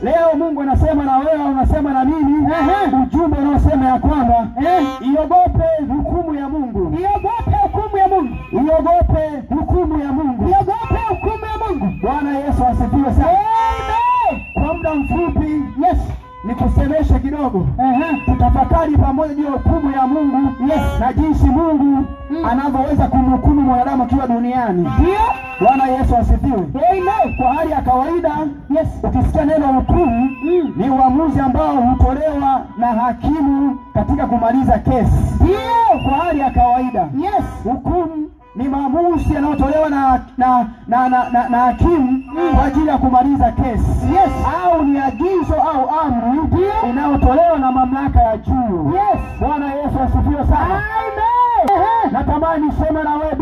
Leo Mungu anasema na wewe, unasema na mimi, ujumbe unaosema ya kwamba iogope hukumu ya Mungu. Iogope hukumu ya Mungu. Iogope hukumu ya Mungu. Iogope hukumu ya Mungu. Bwana Yesu asifiwe sana. Amen. Kwa muda mfupi, nikusemeshe kidogo. Tutafakari pamoja juu ya hukumu ya Mungu, na jinsi Mungu anavyoweza kumhukumu mwanadamu akiwa duniani. Bwana Yesu asifiwe. Amen. Kwa hali ya kawaida, ukisikia neno hukumu, ni uamuzi ambao hutolewa na hakimu katika kumaliza kesi. Kwa hali ya kawaida, hukumu ni maamuzi yanayotolewa na hakimu kwa ajili ya kumaliza kesi. Au ni agizo au amri inayotolewa na mamlaka ya juu. Bwana Yesu asifiwe sana. Amen. Natamani niseme na wewe